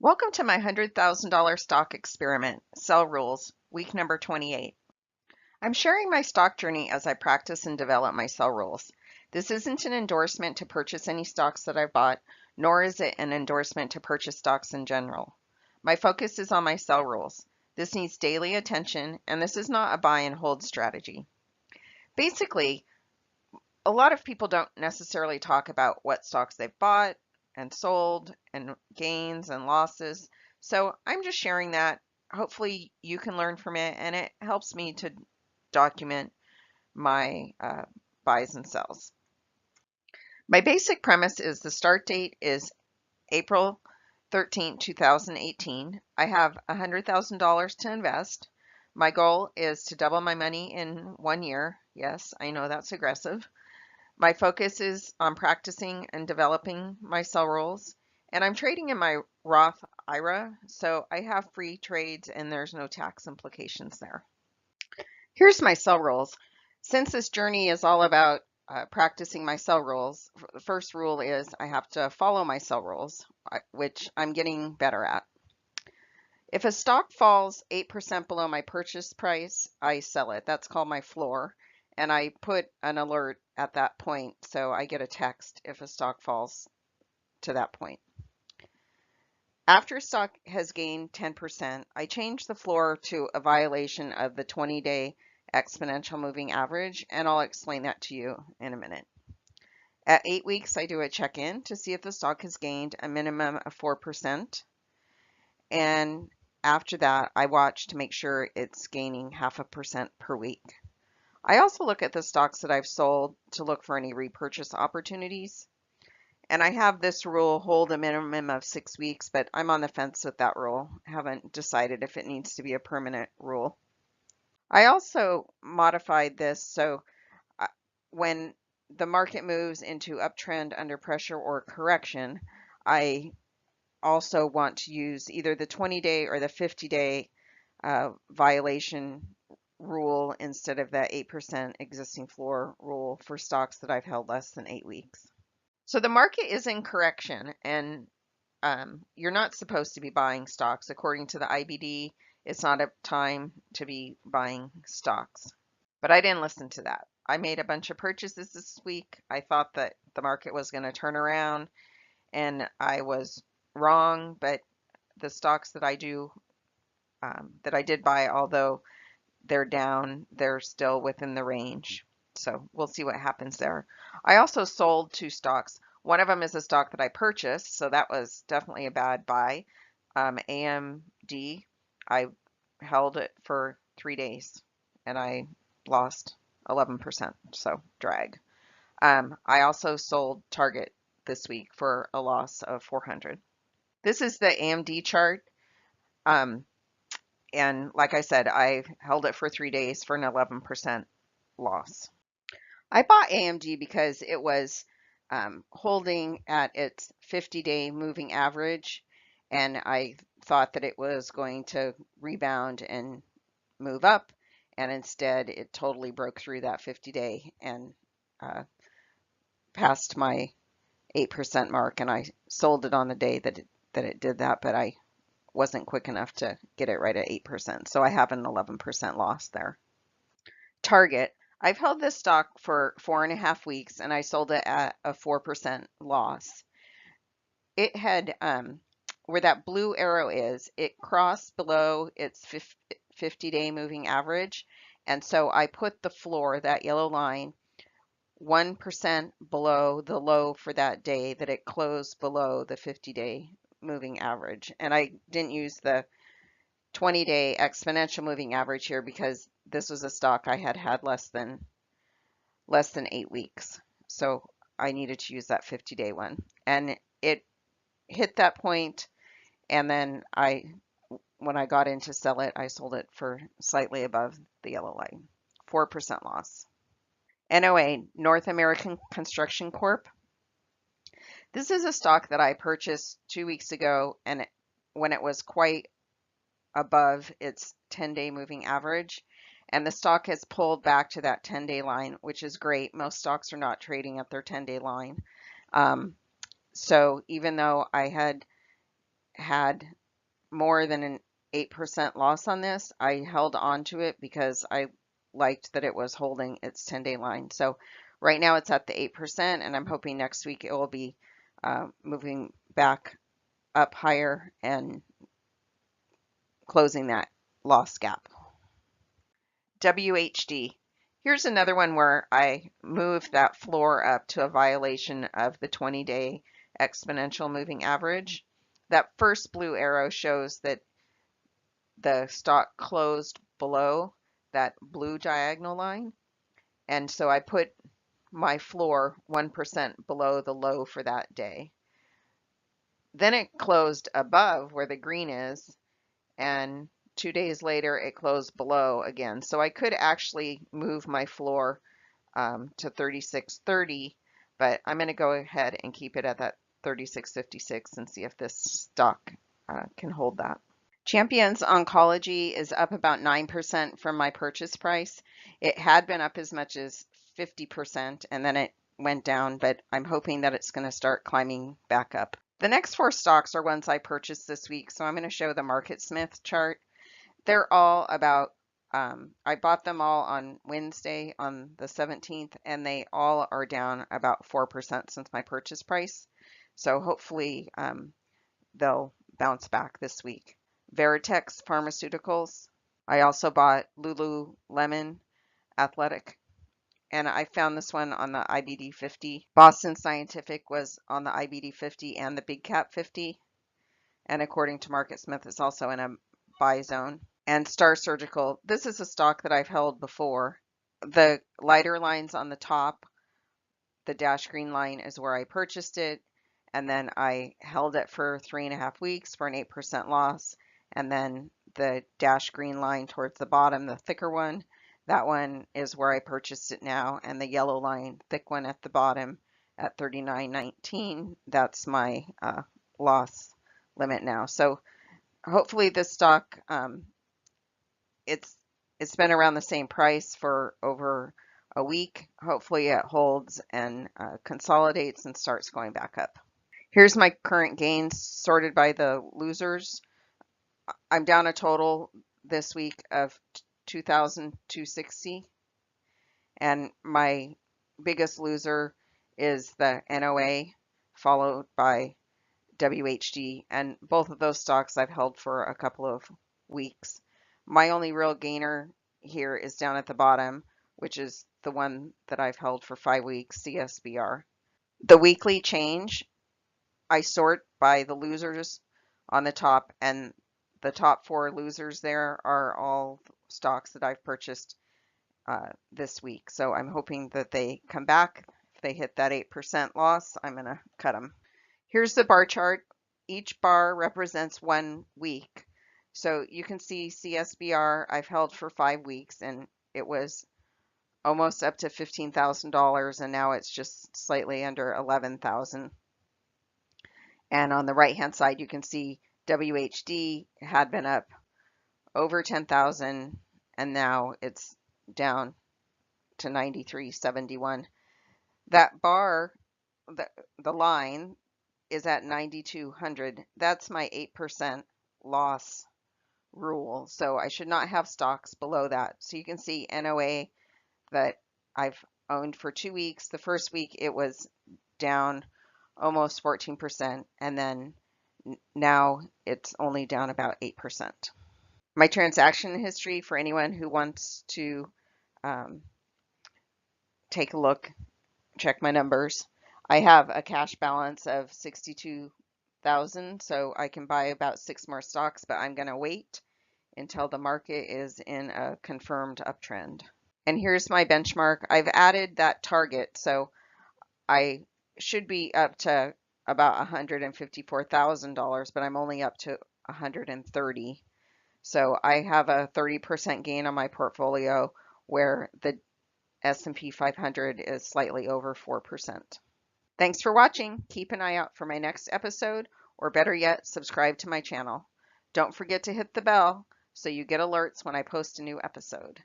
Welcome to my $100,000 stock experiment, Sell Rules, week number 28. I'm sharing my stock journey as I practice and develop my sell rules. This isn't an endorsement to purchase any stocks that I bought, nor is it an endorsement to purchase stocks in general. My focus is on my sell rules. This needs daily attention, and this is not a buy and hold strategy. Basically, a lot of people don't necessarily talk about what stocks they've bought and sold and gains and losses. So I'm just sharing that. Hopefully you can learn from it, and it helps me to document my buys and sells. My basic premise is the start date is April 13, 2018. I have $100,000 to invest. My goal is to double my money in 1 year. Yes, I know that's aggressive. My focus is on practicing and developing my sell rules, and I'm trading in my Roth IRA, so I have free trades and there's no tax implications there. Here's my sell rules. Since this journey is all about practicing my sell rules, the first rule is I have to follow my sell rules, which I'm getting better at. If a stock falls 8% below my purchase price, I sell it. That's called my floor. And I put an alert at that point, so I get a text if a stock falls to that point. After a stock has gained 10%, I change the floor to a violation of the 20-day exponential moving average, and I'll explain that to you in a minute. At 8 weeks, I do a check-in to see if the stock has gained a minimum of 4%. And after that, I watch to make sure it's gaining 0.5% per week. I also look at the stocks that I've sold to look for any repurchase opportunities. And I have this rule hold a minimum of 6 weeks, but I'm on the fence with that rule. I haven't decided if it needs to be a permanent rule. I also modified this so when the market moves into uptrend, under pressure, or correction, I also want to use either the 20-day or the 50-day violation rule instead of that 8% existing floor rule for stocks that I've held less than 8 weeks. So the market is in correction, and you're not supposed to be buying stocks. According to the IBD, it's not a time to be buying stocks. But I didn't listen to that. I made a bunch of purchases this week. I thought that the market was going to turn around, and I was wrong, but the stocks that I did buy, although they're down, they're still within the range. So we'll see what happens there. I also sold 2 stocks. One of them is a stock that I purchased, so that was definitely a bad buy. AMD, I held it for 3 days and I lost 11%, so drag. I also sold Target this week for a loss of 400. This is the AMD chart. And like I said, I held it for 3 days for an 11% loss. I bought AMD because it was holding at its 50-day moving average, and I thought that it was going to rebound and move up, and instead it totally broke through that 50-day and passed my 8% mark, and I sold it on the day that it did that, but I wasn't quick enough to get it right at 8%, so I have an 11% loss there. Target. I've held this stock for 4.5 weeks and I sold it at a 4% loss. It had, where that blue arrow is, it crossed below its 50-day moving average. And so I put the floor, that yellow line, 1% below the low for that day that it closed below the 50-day moving average. And I didn't use the 20-day exponential moving average here because this was a stock I had had less than 8 weeks. So I needed to use that 50-day one. And it hit that point, and then when I got in to sell it, I sold it for slightly above the yellow line. 4% loss. NOA, North American Construction Corp. This is a stock that I purchased 2 weeks ago, and when it was quite above its 10-day moving average, and the stock has pulled back to that 10-day line, which is great. Most stocks are not trading at their 10-day line. So even though I had had more than an 8% loss on this, I held on to it because I liked that it was holding its 10-day line. So right now it's at the 8%, and I'm hoping next week it will be moving back up higher and closing that loss gap. WHD. Here's another one where I moved that floor up to a violation of the 20-day exponential moving average. That first blue arrow shows that the stock closed below that blue diagonal line. And so I put my floor 1% below the low for that day. Then it closed above where the green is, and 2 days later it closed below again. So I could actually move my floor to 36.30, but I'm going to go ahead and keep it at that 36.56 and see if this stock can hold that. Champions Oncology is up about 9% from my purchase price. It had been up as much as 50% and then it went down, but I'm hoping that it's going to start climbing back up. The next 4 stocks are ones I purchased this week, so I'm going to show the MarketSmith chart. They're all about, I bought them all on Wednesday on the 17th, and they all are down about 4% since my purchase price. So hopefully they'll bounce back this week. Veritex Pharmaceuticals. I also bought Lululemon Athletic, and I found this one on the IBD 50. Boston Scientific was on the IBD 50 and the Big Cap 50, and according to MarketSmith, it's also in a buy zone. And Star Surgical, this is a stock that I've held before. The lighter lines on the top, the dash green line is where I purchased it, and then I held it for 3.5 weeks for an 8% loss. And then the dash green line towards the bottom, the thicker one, that one is where I purchased it now. And the yellow line, thick one at the bottom at 39.19, that's my loss limit now. So hopefully this stock, it's been around the same price for over a week. Hopefully it holds and consolidates and starts going back up. Here's my current gains sorted by the losers. I'm down a total this week of 2,260, and my biggest loser is the NOA, followed by WHD, and both of those stocks I've held for a couple of weeks. My only real gainer here is down at the bottom, which is the one that I've held for 5 weeks, CSBR. The weekly change, I sort by the losers on the top, and the top 4 losers there are all stocks that I've purchased this week. So I'm hoping that they come back. If they hit that 8% loss, I'm going to cut them. Here's the bar chart. Each bar represents 1 week. So you can see CSBR I've held for 5 weeks, and it was almost up to $15,000, and now it's just slightly under $11,000. And on the right hand side you can see WHD had been up over 10,000, and now it's down to 93.71. That bar, the line is at 9,200. That's my 8% loss rule. So I should not have stocks below that. So you can see NOA that I've owned for 2 weeks. The first week it was down almost 14%, and then now it's only down about 8%. My transaction history for anyone who wants to take a look, check my numbers. I have a cash balance of 62,000, so I can buy about 6 more stocks, but I'm going to wait until the market is in a confirmed uptrend. And here's my benchmark. I've added that target, so I should be up to about $154,000, but I'm only up to 130. So I have a 30% gain on my portfolio, where the S&P 500 is slightly over 4%. Thanks for watching. Keep an eye out for my next episode, or better yet, subscribe to my channel. Don't forget to hit the bell so you get alerts when I post a new episode.